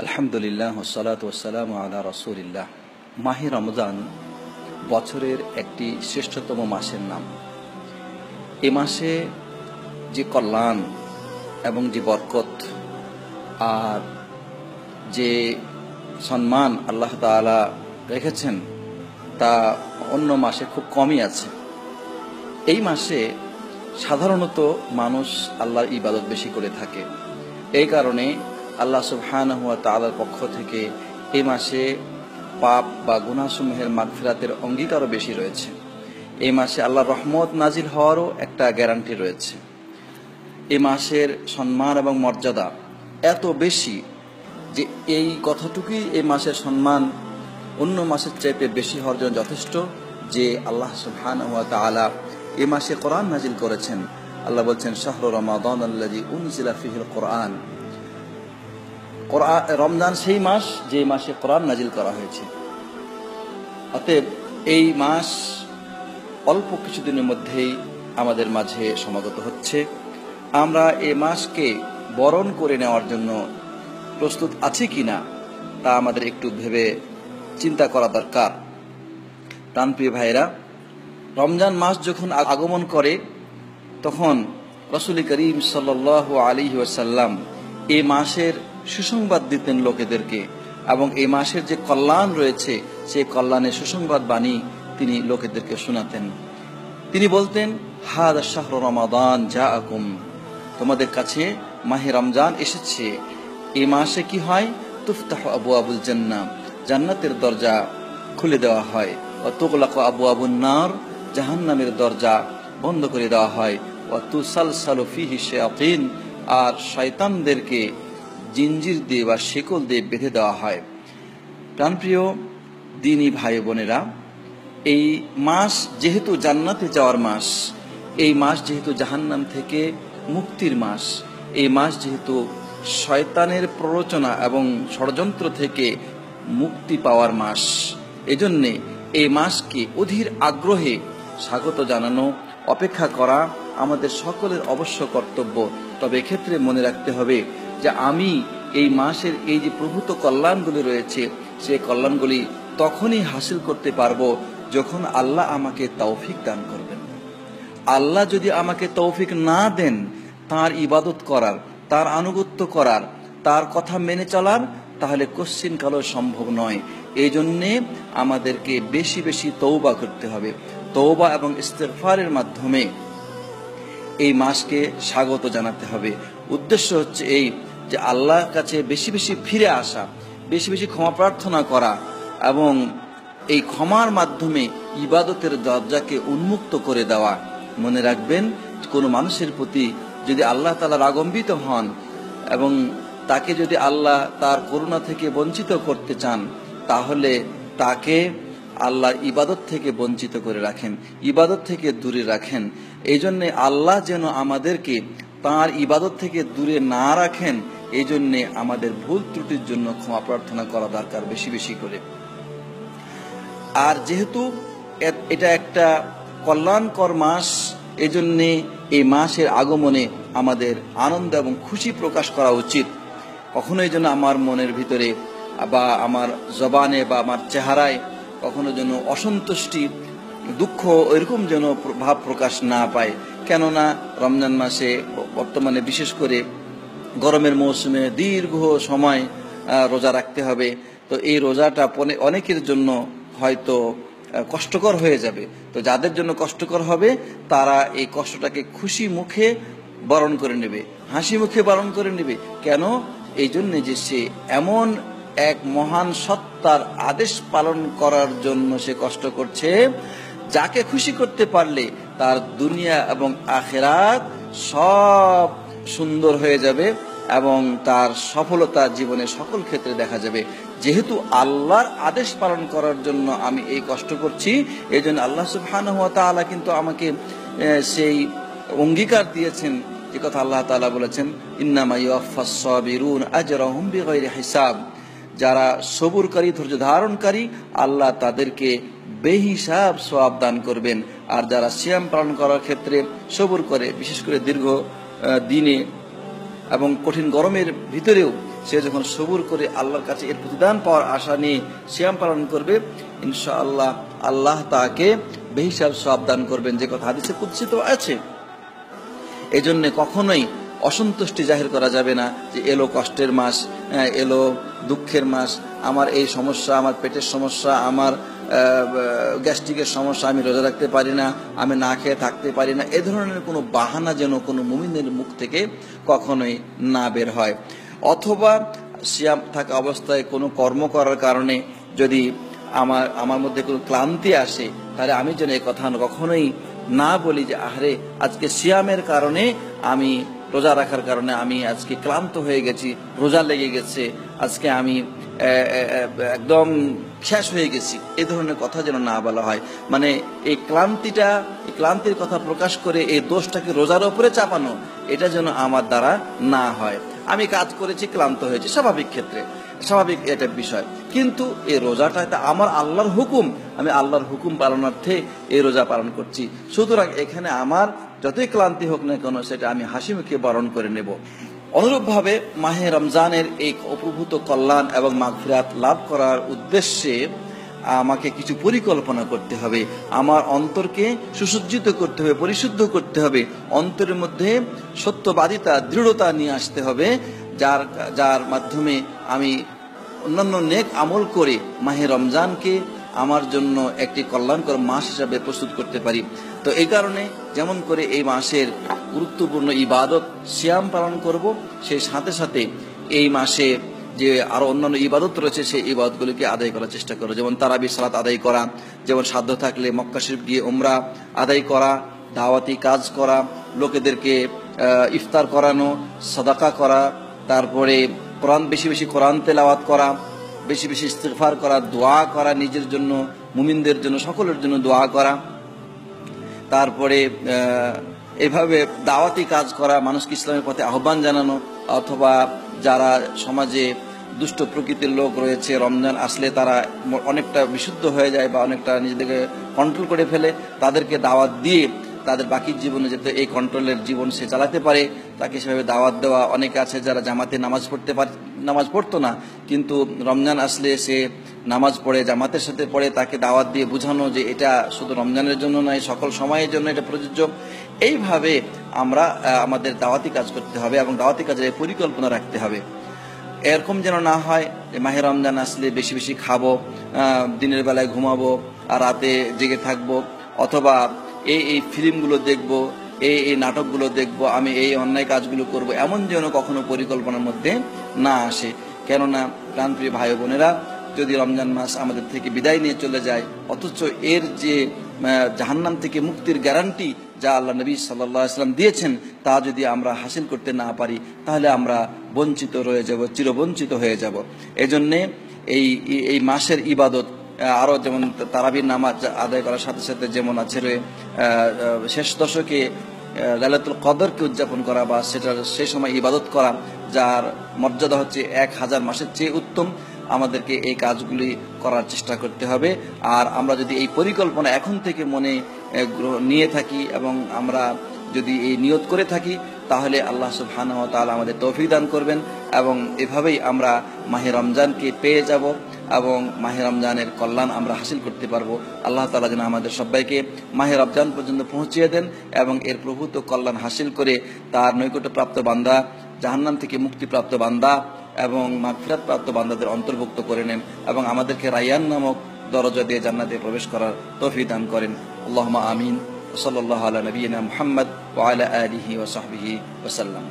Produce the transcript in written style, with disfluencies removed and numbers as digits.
আলহামদুলিল্লাহ ওয়াসসালাতু ওয়াসসালামু আলা রাসূলিল্লাহ। মাহে রমজান বছরের একটি শ্রেষ্ঠতম মাসের নাম। এ মাসে যে কল্যাণ এবং যে বরকত আর যে সম্মান আল্লাহ তাআলা রেখেছেন তা অন্য মাসে খুব কমই আছে। এই মাসে সাধারণত মানুষ আল্লাহর ইবাদত বেশি করে থাকে। এই কারণে আল্লাহ সুবহানাহু ওয়া তাআলার পক্ষ থেকে এই মাসে পাপ বা গুনাহসমূহের মাগফিরাতের অঙ্গীকারও বেশি রয়েছে। এই মাসে আল্লাহর রহমত নাজিল হওয়ারও একটা গ্যারান্টি রয়েছে। এই মাসের সম্মান এবং মর্যাদা এত বেশি যে এই কথাটুকুই এই মাসের সম্মান অন্য মাসের চাইতে বেশি হওয়ার জন্য যথেষ্ট যে আল্লাহ সুবহানাহু ওয়া তাআলা এই মাসে কোরআন নাজিল করেছেন। আল্লাহ বলছেন, শাহরু রমাদান আল্লাযী উনজিলা ফীহিল কোরআন। রমজান সেই মাস যে মাসে কোরআন নাজিল করা হয়েছে। অতএব এই মাস অল্প কিছুদিনের মধ্যেই আমাদের মাঝে সমাগত হচ্ছে। আমরা এই মাসকে বরণ করে নেওয়ার জন্য প্রস্তুত আছি কিনা তা আমাদের একটু ভেবে চিন্তা করা দরকার। প্রাণপ্রিয় ভাইরা, রমজান মাস যখন আগমন করে তখন রাসূল করিম সাল্লাল্লাহু আলাইহি ওয়াসাল্লাম এই মাসের সুসংবাদ দিতেন লোকেদেরকে, এবং এই মাসের যে কল্যাণ রয়েছে সেই কল্যাণের সুসংবাদ বাণী তিনি লোকেদেরকে শোনাতেন। তিনি বলতেন, হাদা শাহরু রমাদান জাআকুম, তোমাদের কাছে মাহে রমজান এসেছে। এই মাসে কি হয়? তুফতাহু আবওয়াবুল জান্নাহ, জান্নাতের দরজা খুলে দেওয়া হয়। ওয়া তুগলাকু আবওয়াবুন নার, জাহান্নামের দরজা বন্ধ করে দেওয়া হয়। ওয়া তুসালসালু ফীহি শায়াতিন, আর শয়তানদেরকে জিঞ্জির দিয়ে বা শিকল দিয়ে বেঁধে দেওয়া হয়। প্রাণপ্রিয় দ্বীনী ভাই বোনেরা, এই মাস যেহেতু জান্নাতে যাওয়ার মাস, এই মাস যেহেতু জাহান্নাম থেকে মুক্তির মাস, এই মাস যেহেতু শয়তানের প্ররোচনা এবং ষড়যন্ত্র থেকে মুক্তি পাওয়ার মাস, এজন্যে এই মাসকে অধীর আগ্রহে স্বাগত জানানো, অপেক্ষা করা আমাদের সকলের অবশ্য কর্তব্য। তবে এক্ষেত্রে মনে রাখতে হবে যে আমি এই মাসের এই যে প্রভূত কল্যাণগুলি রয়েছে সেই কল্যাণগুলি তখনই হাসিল করতে পারবো যখন আল্লাহ আমাকে তৌফিক দান করবেন। আল্লাহ যদি আমাকে তৌফিক না দেন তার ইবাদত করার, তার আনুগত্য করার, তার কথা মেনে চলার, তাহলে কোশ্চিন কালও সম্ভব নয়। এই জন্যে আমাদেরকে বেশি বেশি তওবা করতে হবে। তওবা এবং ইস্তিগফারের মাধ্যমে এই মাসকে স্বাগত জানাতে হবে। উদ্দেশ্য হচ্ছে এই যে আল্লাহর কাছে বেশি বেশি ফিরে আসা, বেশি বেশি ক্ষমা প্রার্থনা করা, এবং এই ক্ষমার মাধ্যমে ইবাদতের দরজাকে উন্মুক্ত করে দেওয়া। মনে রাখবেন, কোনো মানুষের প্রতি যদি আল্লাহ তাআলা রাগান্বিত হন এবং তাকে যদি আল্লাহ তার করুণা থেকে বঞ্চিত করতে চান, তাহলে তাকে আল্লাহ ইবাদত থেকে বঞ্চিত করে রাখেন, ইবাদত থেকে দূরে রাখেন। এই জন্য আল্লাহ যেন আমাদেরকে তার ইবাদত থেকে দূরে না রাখেন, এই জন্যে আমাদের ভুল ত্রুটির জন্য ক্ষমা প্রার্থনা করা দরকার বেশি বেশি করে। আর যেহেতু এটা একটা কল্যাণকর মাস, এই জন্যে এই মাসের আগমনে আমাদের আনন্দ এবং খুশি প্রকাশ করা উচিত। কখনোই যেন আমার মনের ভিতরে বা আমার জবানে বা আমার চেহারায় কখনো যেন অসন্তুষ্টি, দুঃখ এরকম যেন ভাব প্রকাশ না পায়। কেননা রমজান মাসে বর্তমানে বিশেষ করে গরমের মৌসুমে দীর্ঘ সময় রোজা রাখতে হবে। তো এই রোজাটা অনেকের জন্য হয়তো কষ্টকর হয়ে যাবে। তো যাদের জন্য কষ্টকর হবে তারা এই কষ্টটাকে খুশি মুখে বরণ করে নেবে, হাসি মুখে বরণ করে নেবে। কেন? এই জন্য যে সে এমন এক মহান সত্তার আদেশ পালন করার জন্য সে কষ্ট করছে, যাকে খুশি করতে পারলে তার দুনিয়া এবং আখিরাত সব সুন্দর হয়ে যাবে এবং তার সফলতা জীবনে সকল ক্ষেত্রে দেখা যাবে। যেহেতু আল্লাহর আদেশ পালন করার জন্য আমি এই কষ্ট করছি, এই জন্য আল্লাহ সুবহানাহু ওয়া তাআলা কিন্তু আমাকে সেই অঙ্গীকার দিয়েছেন, যে কথা আল্লাহ তাআলা বলেছেন, ইন্নামা ইউওয়াফফাস সাবিরুন আজরাহুম বিগাইরি হিসাব। যারা সবুরকারী, ধৈর্য ধারণকারী, আল্লাহ তাদেরকে বেহিসাব সওয়াব দান করবেন। আর যারা সিয়াম পালন করার ক্ষেত্রে সবুর করে, বিশেষ করে দীর্ঘ দিনে এবং কঠিন গরমের ভিতরেও সে যখন সবুর করে আল্লাহর কাছে এর প্রতিদান পাওয়ার আশা নিয়ে সিয়াম পালন করবে, ইনশাআল্লাহ আল্লাহ তাকে বেহিসাব সওয়াব দান করবেন, যে কথা হাদিসে কুদসি তো আছে। এজন্য কখনোই অসন্তুষ্টি জাহির করা যাবে না যে এলো কষ্টের মাস, এলো দুঃখের মাস, আমার এই সমস্যা, আমার পেটের সমস্যা, আমার গ্যাস্ট্রিকের সমস্যা, আমি রোজা রাখতে পারি না, আমি না খেয়ে থাকতে পারি না, এ ধরনের কোনো বাহানা যেন কোনো মুমিনের মুখ থেকে কখনোই না বের হয়। অথবা সিয়াম থাকা অবস্থায় কোনো কর্ম করার কারণে যদি আমার মধ্যে কোনো ক্লান্তি আসে, তাহলে আমি যেন এই কথা কখনোই না বলি যে আহারে আজকে সিয়ামের কারণে, আমি রোজা রাখার কারণে আমি আজকে ক্লান্ত হয়ে গেছি, রোজা লেগে গেছে, আজকে আমি একদম শেষ হয়ে গেছি, এই ধরনের কথা যেন না বলা হয়। মানে এই ক্লান্তির কথা প্রকাশ করে এই দোষটাকে রোজার উপরে চাপানো, এটা যেন আমার দ্বারা না হয়। আমি কাজ করেছি, ক্লান্ত হয়েছি, স্বাভাবিক ক্ষেত্রে, স্বাভাবিক এটা বিষয়, কিন্তু এই রোজাটা এটা আমার আল্লাহর হুকুম, আমি আল্লাহর হুকুম পালনার্থে এই রোজা পালন করছি। সুতরাং এখানে আমার যতই ক্লান্তি হোক না কেন, সেটা আমি হাসি মুখে বরণ করে নেব। অনুরূপভাবে মাহে রমজানের এই অপ্রভূত কল্যাণ এবং মাগফিরাত লাভ করার উদ্দেশ্যে আমাকে কিছু পরিকল্পনা করতে হবে, আমার অন্তরকে সুসজ্জিত করতে হবে, পরিশুদ্ধ করতে হবে, অন্তরের মধ্যে সত্যবাদিতা, দৃঢ়তা নিয়ে আসতে হবে, যার মাধ্যমে আমি অন্যান্য নেক আমল করে মাহে রমজানকে আমার জন্য একটি কল্যাণকর মাস হিসাবে প্রস্তুত করতে পারি। তো এই কারণে যেমন করে এই মাসের গুরুত্বপূর্ণ ইবাদত সিয়াম পালন করব, সেই সাথে সাথে এই মাসে যে আরো অন্যান্য ইবাদত রয়েছে সেই ইবাদতগুলিকে আদায় করার চেষ্টা করো। যেমন তারাবি সালাত আদায় করা, যেমন সাধ্য থাকলে মক্কা শরীফ গিয়ে উমরা আদায় করা, দাওয়াতি কাজ করা, লোকেদেরকে ইফতার করানো, সাদাকা করা, তারপরে কোরআন বেশি বেশি কোরআন তেলাওয়াত করা, বেশি বেশি ইস্তিগফার করা, দোয়া করা, নিজের জন্য, মুমিনদের জন্য, সকলের জন্য দোয়া করা, তারপরে এভাবে দাওয়াতি কাজ করা, মানুষকে ইসলামের পথে আহ্বান জানানো, অথবা যারা সমাজে দুষ্ট প্রকৃতির লোক রয়েছে, রমজান আসলে তারা অনেকটা বিশুদ্ধ হয়ে যায় বা অনেকটা নিজেদেরকে কন্ট্রোল করে ফেলে, তাদেরকে দাওয়াত দিয়ে তাদের বাকি জীবনে যাতে এই কন্ট্রোলের জীবন সে চালাতে পারে, তাকে সেভাবে দাওয়াত দেওয়া। অনেকে আছে যারা জামাতে নামাজ পড়তো না, কিন্তু রমজান আসলে সে নামাজ পড়ে, জামাতের সাথে পড়ে, তাকে দাওয়াত দিয়ে বোঝানো যে এটা শুধু রমজানের জন্য নয়, সকল সময়ের জন্য এটা প্রযোজ্য। এইভাবে আমরা আমাদের দাওয়াতি কাজ করতে হবে এবং দাওয়াতি কাজের পরিকল্পনা রাখতে হবে। এরকম যেন না হয় যে মাহে রমজান আসলে বেশি বেশি খাবো, দিনের বেলায় ঘুমাবো আর রাতে জেগে থাকবো, অথবা এই ফিল্মগুলো দেখবো, এই নাটকগুলো দেখবো, আমি এই অন্যায় কাজগুলো করব, এমন যেন কখনো পরিকল্পনার মধ্যে না আসে। কেননা প্রাণপ্রিয় ভাই বোনেরা, যদি রমজান মাস আমাদের থেকে বিদায় নিয়ে চলে যায়, অথচ এর যে জাহান্নাম থেকে মুক্তির গ্যারান্টি যা আল্লাহ নবী সাল্লাল্লাহু আলাইহি ওয়াসাল্লাম দিয়েছেন, তা যদি আমরা হাসিল করতে না পারি, তাহলে আমরা বঞ্চিত রয়ে যাব, চিরবঞ্চিত হয়ে যাব। এজন্যে এই মাসের ইবাদত আরো যেমন তারাবির নামাজ আদায় করার সাথে সাথে যেমন আছে শেষ দশকে লাইলাতুল কদরকে উদযাপন করা বা সেটার সেই সময় ইবাদত করা, যার মর্যাদা হচ্ছে 1000 মাসের চেয়ে উত্তম, আমাদেরকে এই কাজগুলি করার চেষ্টা করতে হবে। আর আমরা যদি এই পরিকল্পনা এখন থেকে মনে নিয়ে থাকি এবং আমরা যদি এই নিয়ত করে থাকি, তাহলে আল্লাহ সুবহানাহু ওয়া তাআলা আমাদের তৌফিক দান করবেন এবং এভাবেই আমরা মাহে রমজানকে পেয়ে যাব এবং মাহে রমজানের কল্যাণ আমরা হাসিল করতে পারবো। আল্লাহ তাআলা যেন আমাদের সবাইকে মাহে রমজান পর্যন্ত পৌঁছিয়ে দেন এবং এর প্রভূত কল্যাণ হাসিল করে তার নৈকট্যপ্রাপ্ত বান্দা, জাহান্নাম থেকে মুক্তিপ্রাপ্ত বান্দা এবং মাগফিরাত প্রাপ্ত বান্দাদের অন্তর্ভুক্ত করে নেন এবং আমাদেরকে রায়্যান নামক দরজা দিয়ে জান্নাতে প্রবেশ করার তৌফিক দান করেন। আল্লাহুম্মা আমিন। সাল্লাল্লাহু আলা নবিয়িনা মুহাম্মদ ওয়া আলা আলিহি ওয়া সাহবিহি ওয়া সাল্লাম।